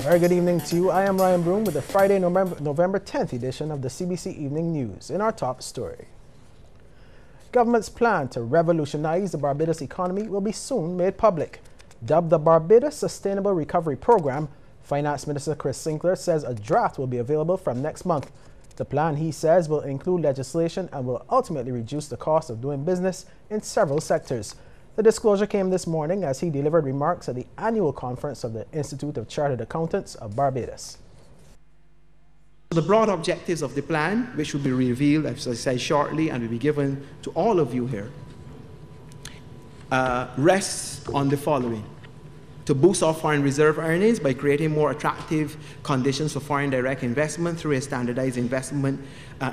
Very good evening to you. I am Ryan Broom with the Friday, November 10th edition of the CBC Evening News. In our top story, government's plan to revolutionize the Barbados economy will be soon made public. Dubbed the Barbados Sustainable Recovery Program, Finance Minister Chris Sinclair says a draft will be available from next month. The plan, he says, will include legislation and will ultimately reduce the cost of doing business in several sectors. The disclosure came this morning as he delivered remarks at the annual conference of the Institute of Chartered Accountants of Barbados. The broad objectives of the plan, which will be revealed, as I say, shortly and will be given to all of you here, rests on the following: to boost our foreign reserve earnings by creating more attractive conditions for foreign direct investment through a standardized investment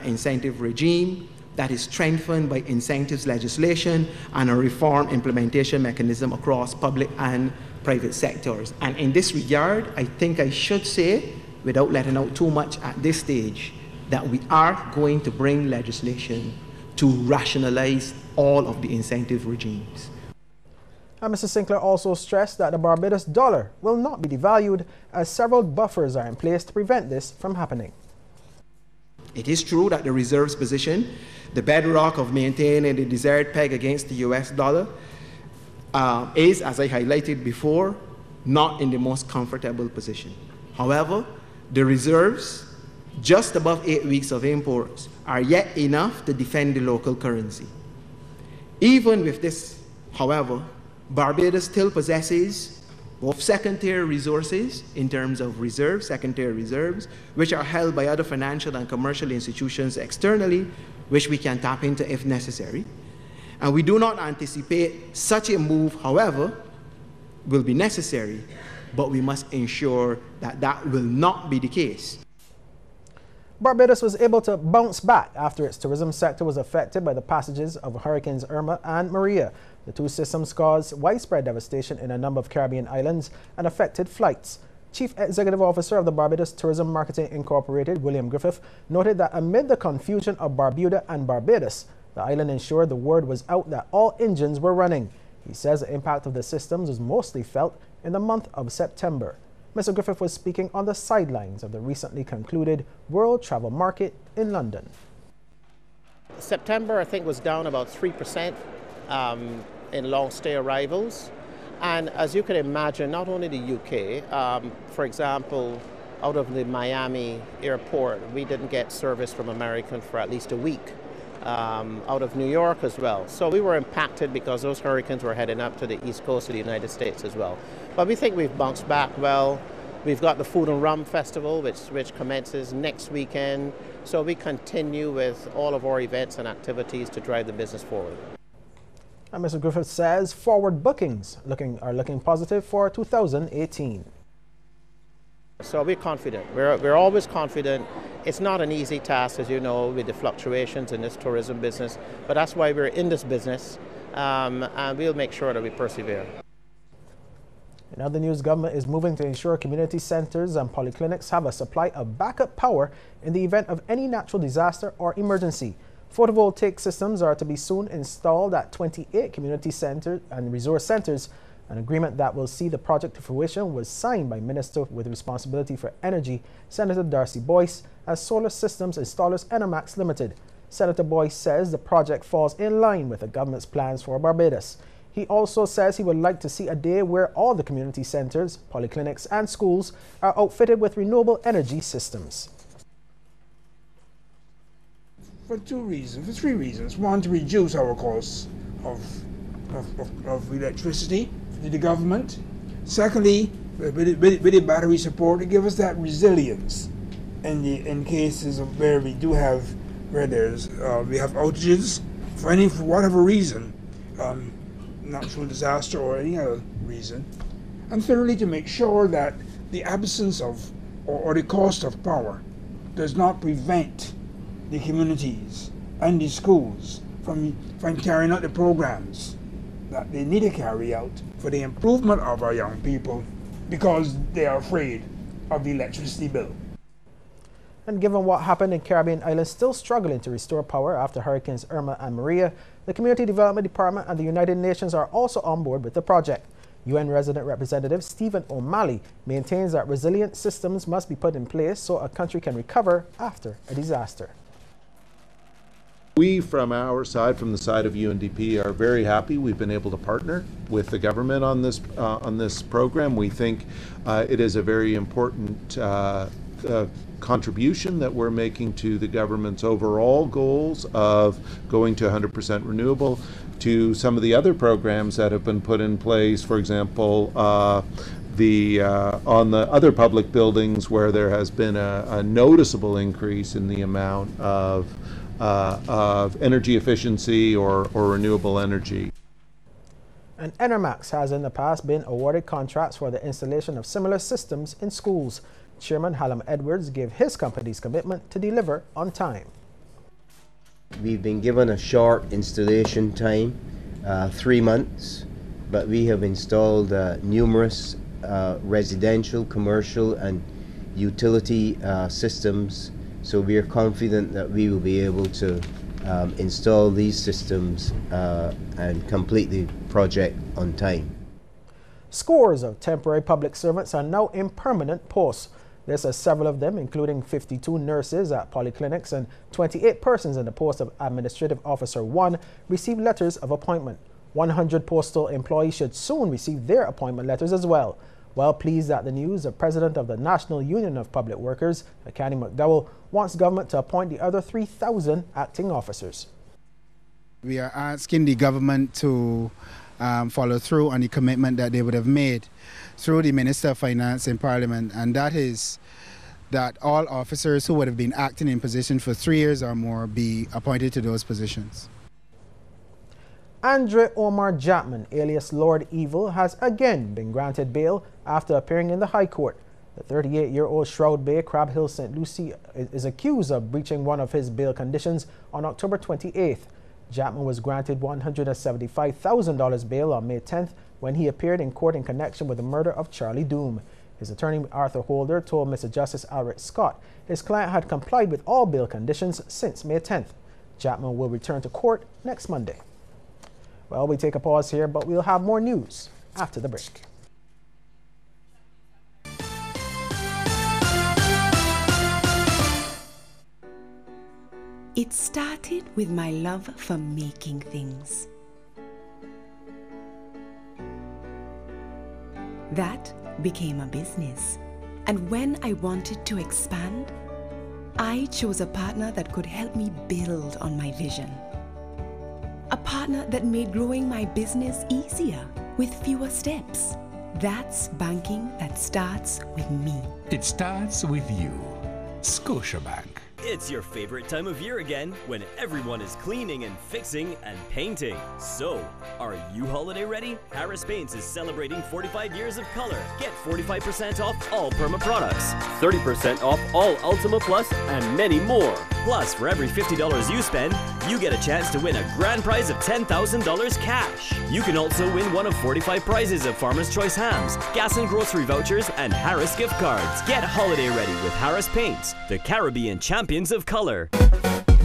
incentive regime that is strengthened by incentives legislation and a reform implementation mechanism across public and private sectors. And in this regard, I think I should say, without letting out too much at this stage, that we are going to bring legislation to rationalize all of the incentive regimes. And Mr. Sinclair also stressed that the Barbados dollar will not be devalued, as several buffers are in place to prevent this from happening. It is true that the reserves position, the bedrock of maintaining the desired peg against the US dollar, is, as I highlighted before, not in the most comfortable position. However, the reserves, just above 8 weeks of imports, are yet enough to defend the local currency. Even with this, however, Barbados still possesses both second-tier resources in terms of reserves, second-tier reserves, which are held by other financial and commercial institutions externally, which we can tap into if necessary. And we do not anticipate such a move, however, will be necessary, but we must ensure that that will not be the case. Barbados was able to bounce back after its tourism sector was affected by the passages of Hurricanes Irma and Maria. The two systems caused widespread devastation in a number of Caribbean islands and affected flights. Chief Executive Officer of the Barbados Tourism Marketing Incorporated, William Griffith, noted that amid the confusion of Barbuda and Barbados, the island ensured the word was out that all engines were running. He says the impact of the systems was mostly felt in the month of September. Mr. Griffith was speaking on the sidelines of the recently concluded World Travel Market in London. September, I think, was down about 3% in long-stay arrivals. And as you can imagine, not only the UK, for example, out of the Miami airport, we didn't get service from American for at least a week. Out of New York as well. So we were impacted because those hurricanes were heading up to the east coast of the United States as well. But we think we've bounced back well. We've got the Food and Rum Festival, which commences next weekend. So we continue with all of our events and activities to drive the business forward. And Mr. Griffith says forward bookings are looking positive for 2018. So we're confident. We're always confident. It's not an easy task, as you know, with the fluctuations in this tourism business, but that's why we're in this business, and we'll make sure that we persevere. In other news, government is moving to ensure community centers and polyclinics have a supply of backup power in the event of any natural disaster or emergency. Photovoltaic systems are to be soon installed at 28 community centers and resource centers. An agreement that will see the project to fruition was signed by Minister with responsibility for energy, Senator Darcy Boyce, as Solar Systems Installers Enermax Limited. Senator Boyce says the project falls in line with the government's plans for Barbados. He also says he would like to see a day where all the community centers, polyclinics and schools are outfitted with renewable energy systems. For three reasons. One, to reduce our costs of electricity to the government. Secondly, with the battery support, to give us that resilience in cases of where we have outages for whatever reason, natural disaster or any other reason. And thirdly, to make sure that the absence of or the cost of power does not prevent the communities and the schools from carrying out the programs that they need to carry out for the improvement of our young people, because they are afraid of the electricity bill. And given what happened in Caribbean islands still struggling to restore power after Hurricanes Irma and Maria, the Community Development Department and the United Nations are also on board with the project. UN Resident Representative Stephen O'Malley maintains that resilient systems must be put in place so a country can recover after a disaster. We, from our side, from the side of UNDP, are very happy we've been able to partner with the government on this program. We think it is a very important contribution that we're making to the government's overall goals of going to 100% renewable, to some of the other programs that have been put in place, for example, on the other public buildings where there has been a noticeable increase in the amount of energy efficiency or renewable energy. And Enermax has in the past been awarded contracts for the installation of similar systems in schools. Chairman Hallam Edwards gave his company's commitment to deliver on time. We've been given a short installation time, 3 months, but we have installed numerous residential, commercial and utility systems. So we are confident that we will be able to install these systems and complete the project on time. Scores of temporary public servants are now in permanent posts. This as several of them, including 52 nurses at polyclinics and 28 persons in the post of Administrative Officer 1, received letters of appointment. 100 postal employees should soon receive their appointment letters as well. Well pleased at the news, the president of the National Union of Public Workers, Kenny McDowell, wants government to appoint the other 3,000 acting officers. We are asking the government to follow through on the commitment that they would have made through the Minister of Finance in Parliament, and that is that all officers who would have been acting in position for 3 years or more be appointed to those positions. Andre Omar Japman, alias Lord Evil, has again been granted bail after appearing in the High Court. The 38-year-old Shroud Bay, Crab Hill, St. Lucie is accused of breaching one of his bail conditions on October 28th. Japman was granted $175,000 bail on May 10th when he appeared in court in connection with the murder of Charlie Doom. His attorney, Arthur Holder, told Mr. Justice Albert Scott his client had complied with all bail conditions since May 10th. Japman will return to court next Monday. Well, we take a pause here, but we'll have more news after the break. It started with my love for making things. That became a business. And when I wanted to expand, I chose a partner that could help me build on my vision. A partner that made growing my business easier with fewer steps. That's banking that starts with me. It starts with you. Scotiabank. It's your favorite time of year again when everyone is cleaning and fixing and painting. So, are you holiday ready? Harris Paints is celebrating 45 years of color. Get 45% off all Perma products, 30% off all Ultima Plus, and many more. Plus, for every $50 you spend, you get a chance to win a grand prize of $10,000 cash. You can also win one of 45 prizes of Farmer's Choice hams, gas and grocery vouchers, and Harris gift cards. Get holiday ready with Harris Paints, the Caribbean champions of color.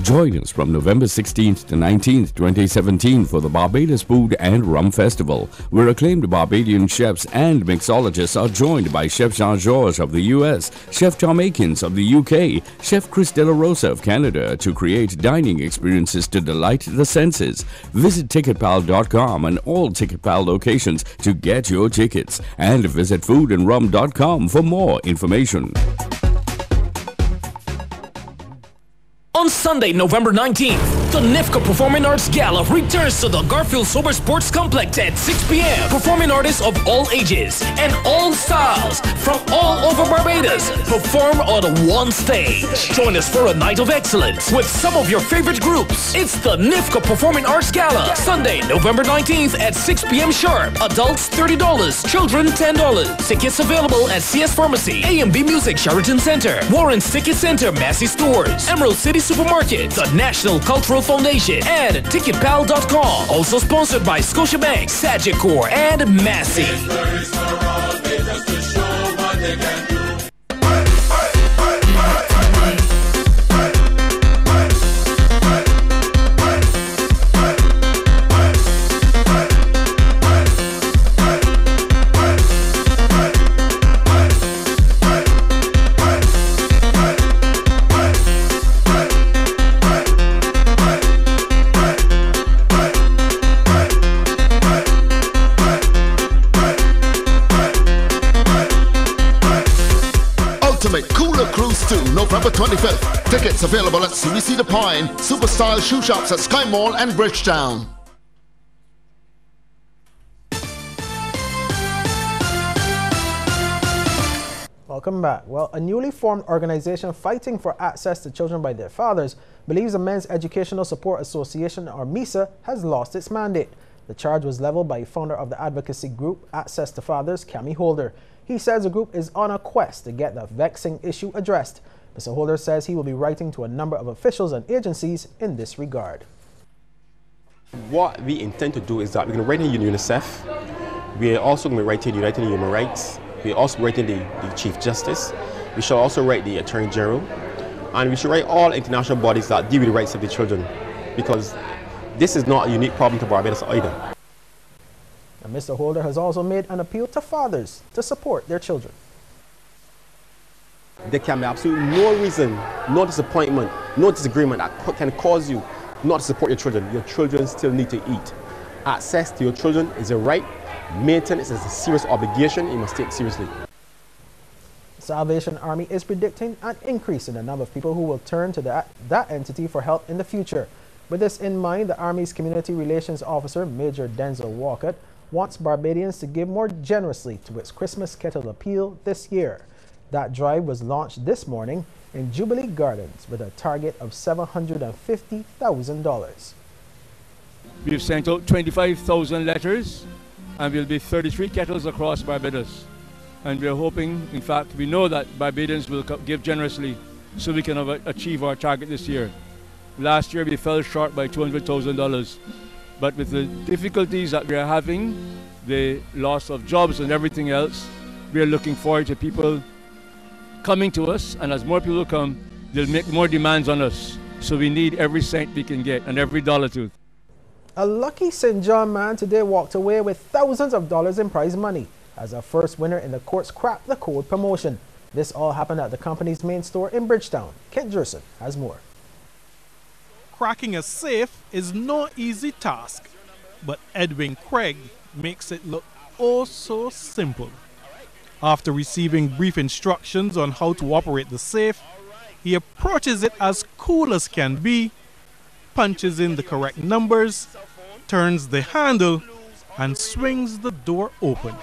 Join us from November 16th to 19th, 2017 for the Barbados Food and Rum Festival, where acclaimed Barbadian chefs and mixologists are joined by Chef Jean-Georges of the US, Chef Tom Akins of the UK, Chef Chris De La Rosa of Canada to create dining experiences to delight the senses. Visit ticketpal.com and all TicketPal locations to get your tickets, and visit foodandrum.com for more information. On Sunday, November 19th, the NIFCA Performing Arts Gala returns to the Garfield Sober Sports Complex at 6 p.m. Performing artists of all ages and all styles from all over Barbados perform on one stage. Join us for a night of excellence with some of your favorite groups. It's the NIFCA Performing Arts Gala, Sunday, November 19th at 6 p.m. sharp. Adults $30, children $10. Tickets available at CS Pharmacy, A&B Music, Sheraton Center, Warren's Ticket Center, Massey Stores, Emerald City Supermarket, the National Cultural Foundation, and TicketPal.com. Also sponsored by Scotiabank, Sagicor, and Massey. to November 25th. Tickets available at Cbc The Pine, Superstyle Shoe Shops at Sky Mall and Bridgetown. Welcome back. Well, a newly formed organization fighting for access to children by their fathers believes the Men's Educational Support Association, or MESA, has lost its mandate. The charge was leveled by founder of the advocacy group Access to Fathers, Cami Holder. He says the group is on a quest to get the vexing issue addressed. Mr. Holder says he will be writing to a number of officials and agencies in this regard. What we intend to do is that we're going to write in UNICEF. We're also going to be writing United Human Rights. We're also writing the Chief Justice. We shall also write the Attorney General. And we should write all international bodies that deal with the rights of the children, because this is not a unique problem to Barbados either. And Mr. Holder has also made an appeal to fathers to support their children. There can be absolutely no reason, no disappointment, no disagreement that can cause you not to support your children. Your children still need to eat. Access to your children is a right. Maintenance is a serious obligation you must take seriously. Salvation Army is predicting an increase in the number of people who will turn to that entity for help in the future. With this in mind, the Army's Community Relations Officer, Major Denzel Walcott, wants Barbadians to give more generously to its Christmas Kettle Appeal this year. That drive was launched this morning in Jubilee Gardens with a target of $750,000. We've sent out 25,000 letters, and will be 33 kettles across Barbados. And we're hoping, in fact, we know that Barbadians will give generously so we can achieve our target this year. Last year we fell short by $200,000, but with the difficulties that we are having, the loss of jobs and everything else, we are looking forward to people coming to us, and as more people come, they'll make more demands on us. So we need every cent we can get and every dollar too. A lucky St. John man today walked away with thousands of dollars in prize money as a first winner in the Courts Crack the Code promotion. This all happened at the company's main store in Bridgetown. Kent Jerson has more. Cracking a safe is no easy task, but Edwin Craig makes it look oh so simple. After receiving brief instructions on how to operate the safe, he approaches it as cool as can be, punches in the correct numbers, turns the handle, and swings the door open.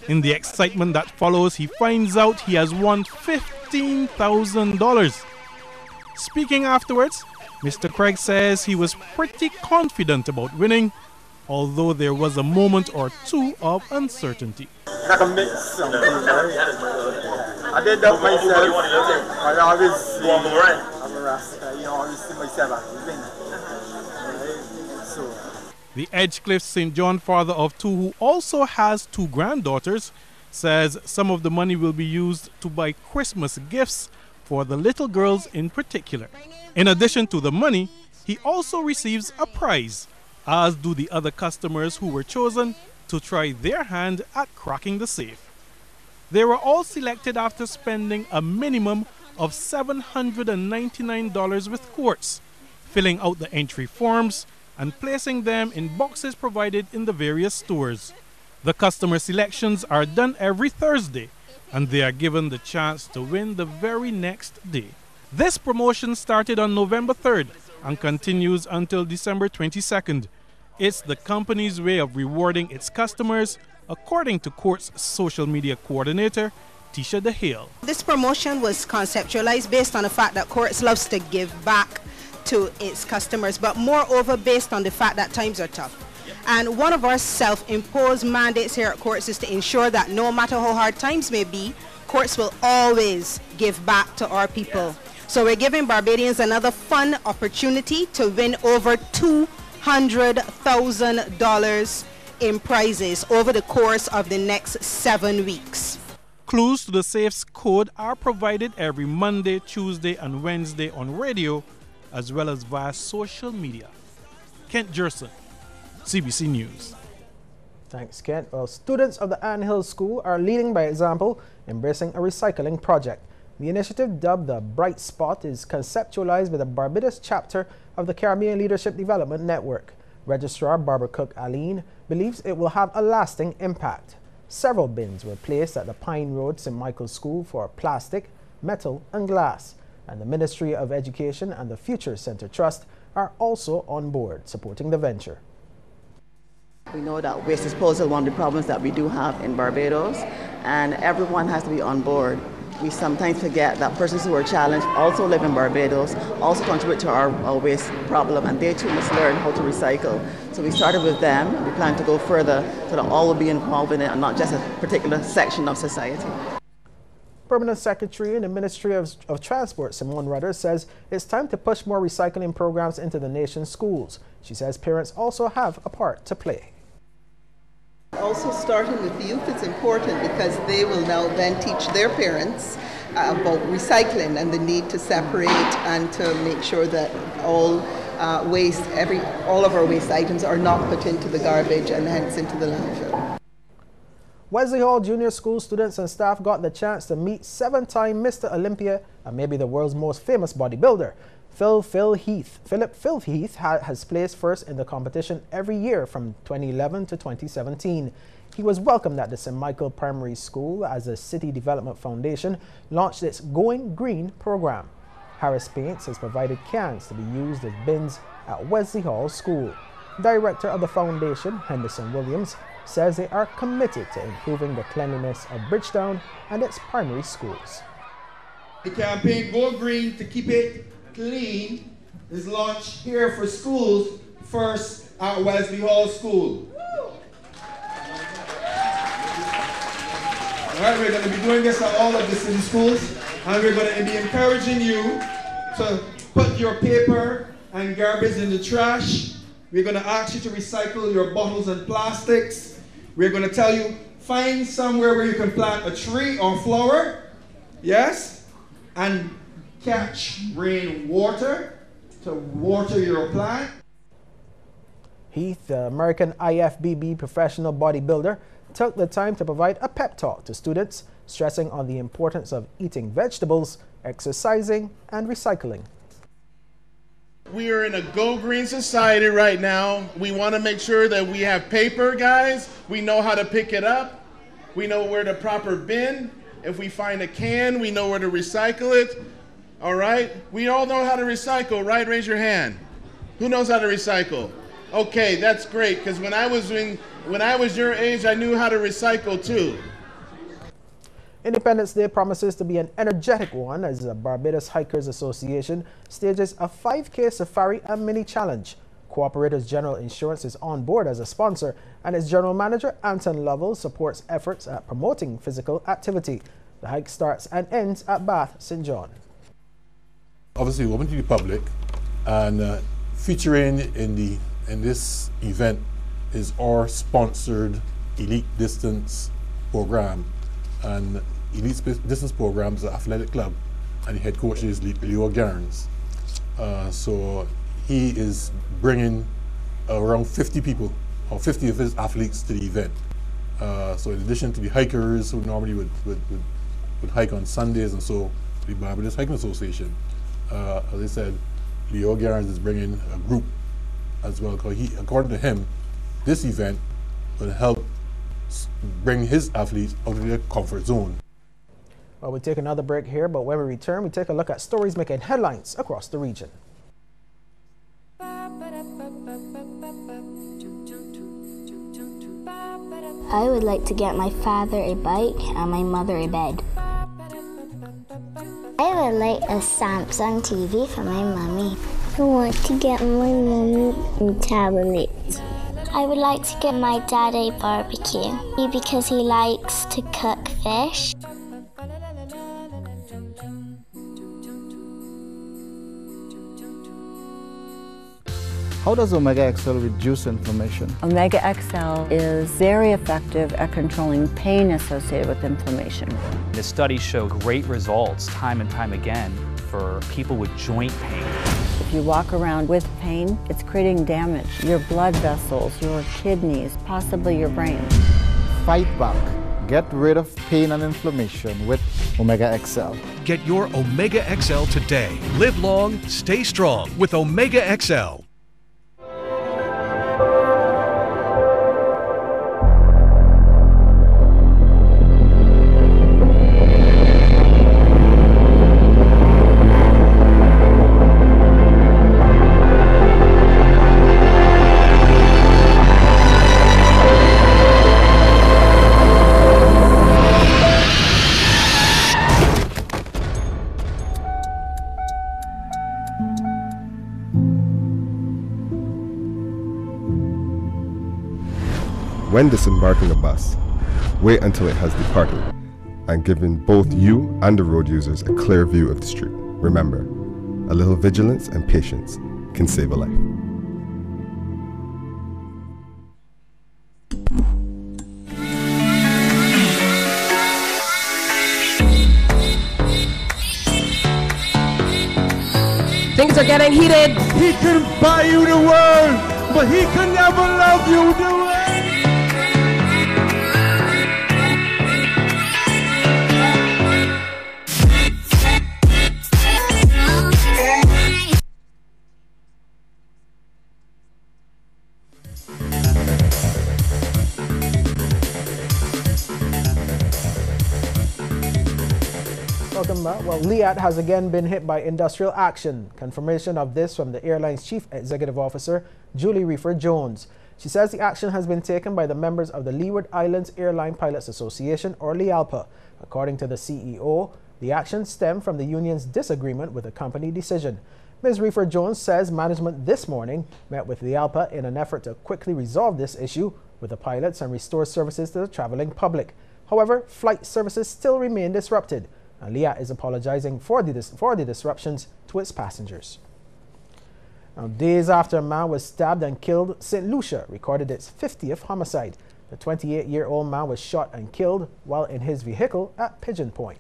In the excitement that follows, he finds out he has won $15,000. Speaking afterwards, Mr. Craig says he was pretty confident about winning, although there was a moment or two of uncertainty. I did that myself. I always I'm a Rasta, I always see myself win. The Edgecliff St. John father of two, who also has two granddaughters, says some of the money will be used to buy Christmas gifts for the little girls in particular. In addition to the money, he also receives a prize, as do the other customers who were chosen to try their hand at cracking the safe. They were all selected after spending a minimum of $799 with Quartz, filling out the entry forms and placing them in boxes provided in the various stores. The customer selections are done every Thursday, and they are given the chance to win the very next day. This promotion started on November 3rd and continues until December 22nd. It's the company's way of rewarding its customers, according to Quartz social media coordinator, Tisha DeHale. This promotion was conceptualized based on the fact that Quartz loves to give back to its customers, but moreover based on the fact that times are tough. And one of our self-imposed mandates here at Quartz is to ensure that no matter how hard times may be, Quartz will always give back to our people. So we're giving Barbadians another fun opportunity to win over $200,000 in prizes over the course of the next 7 weeks. Clues to the safe's code are provided every Monday, Tuesday, and Wednesday on radio, as well as via social media. Kent Jerson, CBC News. Thanks, Kent. Well, students of the Ann Hill School are leading by example, embracing a recycling project. The initiative, dubbed the Bright Spot, is conceptualized by the Barbados chapter of the Caribbean Leadership Development Network. Registrar Barbara Cook Aline believes it will have a lasting impact. Several bins were placed at the Pine Road St. Michael's School for plastic, metal, and glass. And the Ministry of Education and the Future Center Trust are also on board supporting the venture. We know that waste disposal is one of the problems that we do have in Barbados, and everyone has to be on board. We sometimes forget that persons who are challenged also live in Barbados, also contribute to our waste problem, and they too must learn how to recycle. So we started with them, and we plan to go further so that all will be involved in it and not just a particular section of society. Permanent Secretary in the Ministry of Transport, Simone Rudder, says it's time to push more recycling programs into the nation's schools. She says parents also have a part to play. Also starting with the youth is important because they will now then teach their parents about recycling and the need to separate and to make sure that all of our waste items are not put into the garbage and hence into the landfill. Wesley Hall Junior School students and staff got the chance to meet 7-time Mr. Olympia and maybe the world's most famous bodybuilder. Philip Heath has placed first in the competition every year from 2011 to 2017. He was welcomed at the St. Michael Primary School as the City Development Foundation launched its Going Green program. Harris Paints has provided cans to be used as bins at Wesley Hall School. Director of the foundation, Henderson Williams, says they are committed to improving the cleanliness of Bridgetown and its primary schools. The campaign Go Green to Keep It Clean is launched here for schools, first at Wesley Hall School. All right, we're going to be doing this at all of the city schools, and we're going to be encouraging you to put your paper and garbage in the trash. We're going to ask you to recycle your bottles and plastics. We're going to tell you, find somewhere where you can plant a tree or flower, yes, and catch rainwater to water your plant. Heath, the American IFBB professional bodybuilder, took the time to provide a pep talk to students, stressing on the importance of eating vegetables, exercising, and recycling. We are in a Go Green society right now. We want to make sure that we have paper, guys. We know how to pick it up. We know where the proper bin. If we find a can, we know where to recycle it. All right? We all know how to recycle, right? Raise your hand. Who knows how to recycle? Okay, that's great, because when I was your age, I knew how to recycle too. Independence Day promises to be an energetic one as the Barbados Hikers Association stages a 5K safari and mini challenge. Cooperators General Insurance is on board as a sponsor, and its general manager, Anton Lovell, supports efforts at promoting physical activity. The hike starts and ends at Bath, St. John. Obviously open to the public, and featuring in this event is our sponsored Elite Distance program. And Elite Distance program is an athletic club, and the head coach is Leo Garns. So he is bringing around 50 people, or 50 of his athletes to the event. So in addition to the hikers who normally would hike on Sundays, and so the Barbados Hiking Association, as I said, Leo Garns is bringing a group as well, because according to him, this event will help bring his athletes out of their comfort zone. Well, we'll take another break here, but when we return, we take a look at stories making headlines across the region. I would like to get my father a bike and my mother a bed. I would like a Samsung TV for my mommy. I want to get my mommy a tablet. I would like to get my dad a barbecue because he likes to cook fish. How does Omega XL reduce inflammation? Omega XL is very effective at controlling pain associated with inflammation. The studies show great results time and time again for people with joint pain. If you walk around with pain, it's creating damage. Your blood vessels, your kidneys, possibly your brain. Fight back. Get rid of pain and inflammation with Omega XL. Get your Omega XL today. Live long, stay strong with Omega XL. When disembarking a bus, wait until it has departed and giving both you and the road users a clear view of the street. Remember, a little vigilance and patience can save a life. Things are getting heated. He can buy you the world, but he can never love you the way. Welcome back. Well, Liat has again been hit by industrial action. Confirmation of this from the airline's Chief Executive Officer, Julie Reefer Jones. She says the action has been taken by the members of the Leeward Islands Airline Pilots Association, or LIALPA. According to the CEO, the action stemmed from the union's disagreement with the company decision. Ms. Reefer Jones says management this morning met with LIALPA in an effort to quickly resolve this issue with the pilots and restore services to the traveling public. However, flight services still remain disrupted. Liat is apologizing for the disruptions to its passengers. Now, days after a man was stabbed and killed, St. Lucia recorded its 50th homicide. The 28-year-old man was shot and killed while in his vehicle at Pigeon Point.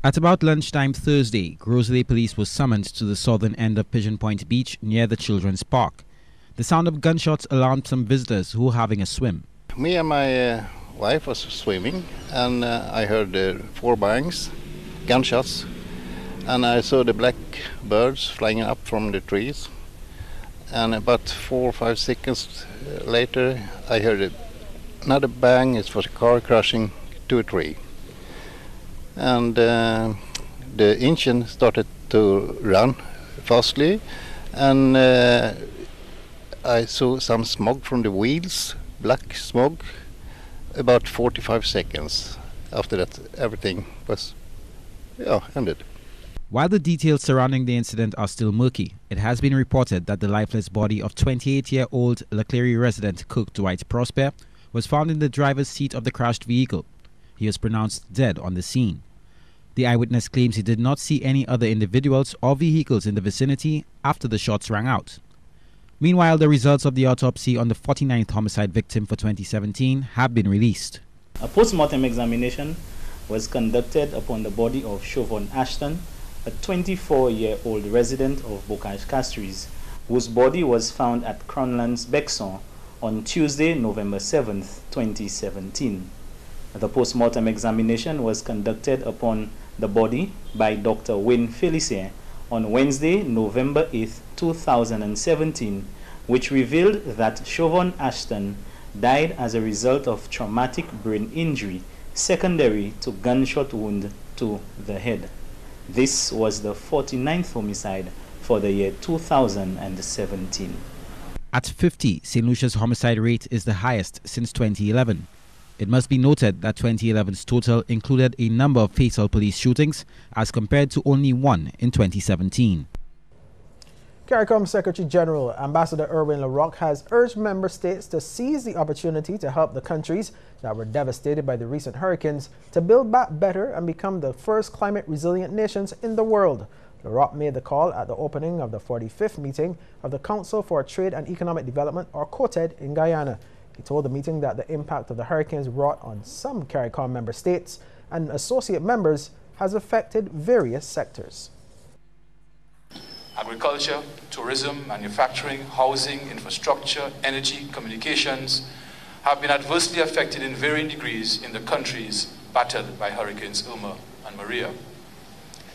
At about lunchtime Thursday, Grosley Police was summoned to the southern end of Pigeon Point Beach near the Children's Park. The sound of gunshots alarmed some visitors who were having a swim. Me and my wife was swimming, and I heard 4 bangs, gunshots, and I saw the black birds flying up from the trees. And about 4 or 5 seconds later, I heard another bang. It was a car crashing to a tree, and the engine started to run fastly, and I saw some smoke from the wheels, black smoke. About 45 seconds after that, everything was ended. While the details surrounding the incident are still murky, it has been reported that the lifeless body of 28-year-old Leclerc resident Cook Dwight Prosper was found in the driver's seat of the crashed vehicle. He was pronounced dead on the scene. The eyewitness claims he did not see any other individuals or vehicles in the vicinity after the shots rang out. Meanwhile, the results of the autopsy on the 49th homicide victim for 2017 have been released. A post-mortem examination was conducted upon the body of Chauvin Ashton, a 24-year-old resident of Bocage Castries, whose body was found at Cronlands Bexon on Tuesday, November 7th, 2017. The post-mortem examination was conducted upon the body by Dr. Wayne Felicien on Wednesday, November 8th, 2017, which revealed that Chauvin Ashton died as a result of traumatic brain injury secondary to gunshot wound to the head. This was the 49th homicide for the year 2017. At 50, St. Lucia's homicide rate is the highest since 2011. It must be noted that 2011's total included a number of fatal police shootings as compared to only 1 in 2017. CARICOM Secretary General Ambassador Erwin LaRocque has urged member states to seize the opportunity to help the countries that were devastated by the recent hurricanes to build back better and become the first climate resilient nations in the world. LaRocque made the call at the opening of the 45th meeting of the Council for Trade and Economic Development, or COTED, in Guyana. He told the meeting that the impact of the hurricanes wrought on some CARICOM member states and associate members has affected various sectors. Agriculture, tourism, manufacturing, housing, infrastructure, energy, communications have been adversely affected in varying degrees in the countries battered by Hurricanes Irma and Maria.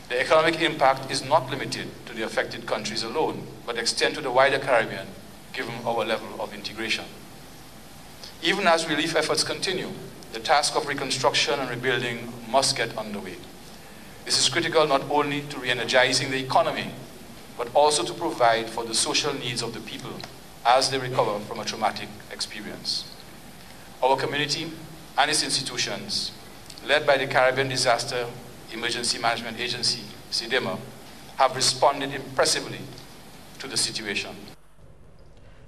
The economic impact is not limited to the affected countries alone, but extends to the wider Caribbean, given our level of integration. Even as relief efforts continue, the task of reconstruction and rebuilding must get underway. This is critical not only to re-energizing the economy, but also to provide for the social needs of the people as they recover from a traumatic experience. Our community and its institutions, led by the Caribbean Disaster Emergency Management Agency, CDEMA, have responded impressively to the situation.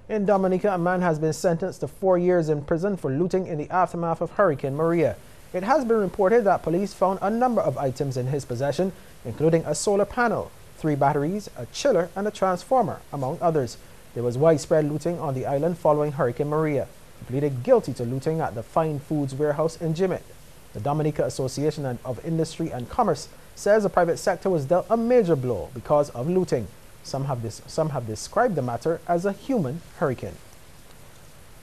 In Dominica, a man has been sentenced to 4 years in prison for looting in the aftermath of Hurricane Maria. It has been reported that police found a number of items in his possession, including a solar panel, 3 batteries, a chiller, and a transformer, among others. There was widespread looting on the island following Hurricane Maria. He pleaded guilty to looting at the Fine Foods warehouse in Jimmet. The Dominica Association of Industry and Commerce says the private sector was dealt a major blow because of looting. Some have described the matter as a human hurricane.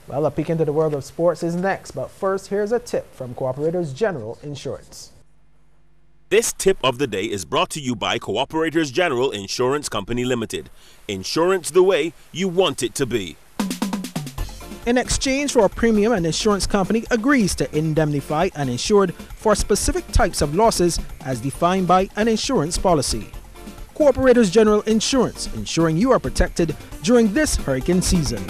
Well, a peek into the world of sports is next, but first, here's a tip from Cooperators General Insurance. This tip of the day is brought to you by Cooperators General Insurance Company Limited. Insurance the way you want it to be. In exchange for a premium, an insurance company agrees to indemnify an insured for specific types of losses as defined by an insurance policy. Cooperators General Insurance, ensuring you are protected during this hurricane season.